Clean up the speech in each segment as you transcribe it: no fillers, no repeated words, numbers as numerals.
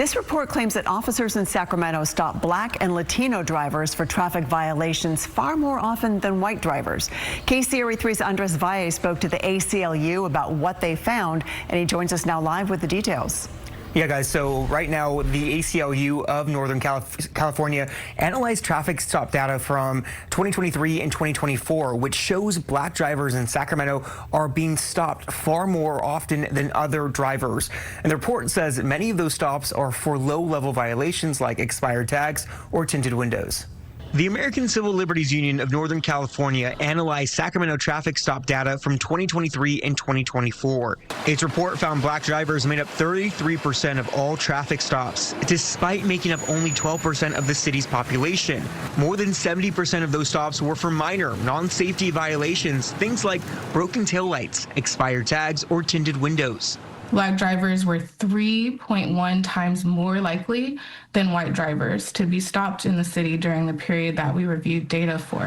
This report claims that officers in Sacramento stop Black and Latino drivers for traffic violations far more often than white drivers. KCRA 3's Andres Valle spoke to the ACLU about what they found, and he joins us now live with the details. Yeah, guys, so right now the ACLU of Northern California analyzed traffic stop data from 2023 and 2024, which shows Black drivers in Sacramento are being stopped far more often than other drivers. And the report says many of those stops are for low-level violations like expired tags or tinted windows. The American Civil Liberties Union of Northern California analyzed Sacramento traffic stop data from 2023 and 2024. Its report found Black drivers made up 33% of all traffic stops, despite making up only 12% of the city's population. More than 70% of those stops were for minor, non-safety violations, things like broken taillights, expired tags, or tinted windows. Black drivers were 3.1 times more likely than white drivers to be stopped in the city during the period that we reviewed data for.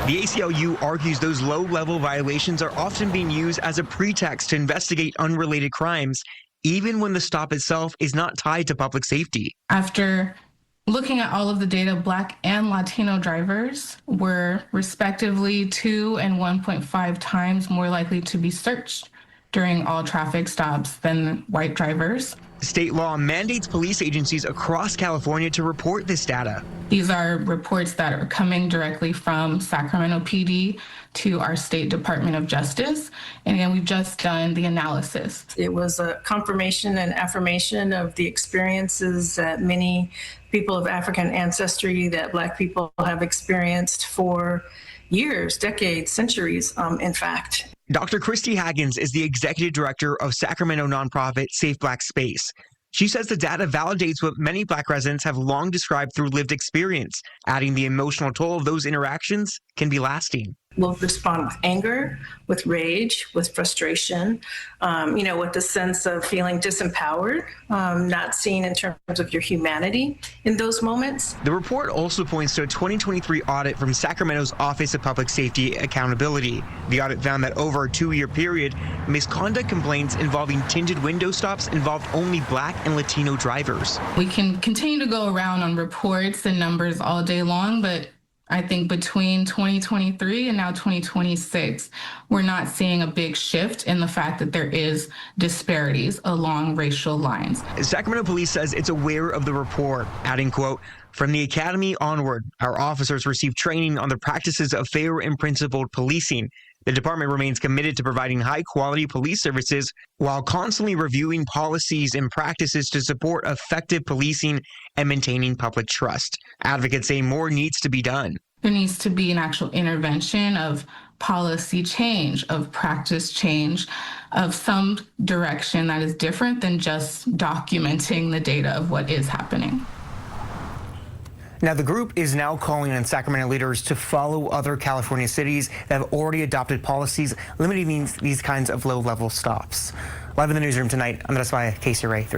The ACLU argues those low-level violations are often being used as a pretext to investigate unrelated crimes, even when the stop itself is not tied to public safety. After looking at all of the data, Black and Latino drivers were respectively 2 and 1.5 times more likely to be searched during all traffic stops than white drivers. State law mandates police agencies across California to report this data. These are reports that are coming directly from Sacramento PD to our State Department of Justice. And again, we've just done the analysis. It was a confirmation and affirmation of the experiences that many people of African ancestry, that Black people have experienced for years, decades, centuries, in fact. Dr. Christy Haggins is the executive director of Sacramento nonprofit Safe Black Space. She says the data validates what many Black residents have long described through lived experience, adding the emotional toll of those interactions can be lasting. We'll respond with anger, with rage, with frustration, with the sense of feeling disempowered, not seen in terms of your humanity in those moments. The report also points to a 2023 audit from Sacramento's Office of Public Safety Accountability. The audit found that over a 2-year period, misconduct complaints involving tinted window stops involved only Black and Latino drivers. We can continue to go around on reports and numbers all day long, but I think between 2023 and now 2026, we're not seeing a big shift in the fact that there is disparities along racial lines. Sacramento Police says it's aware of the report, adding, quote, "From the academy onward, our officers receive training on the practices of fair and principled policing. The department remains committed to providing high-quality police services while constantly reviewing policies and practices to support effective policing and maintaining public trust." Advocates say more needs to be done. There needs to be an actual intervention of policy change, of practice change, of some direction that is different than just documenting the data of what is happening. Now, the group is now calling on Sacramento leaders to follow other California cities that have already adopted policies limiting these kinds of low-level stops. Live in the newsroom tonight, Andres Valle, KCRA 3.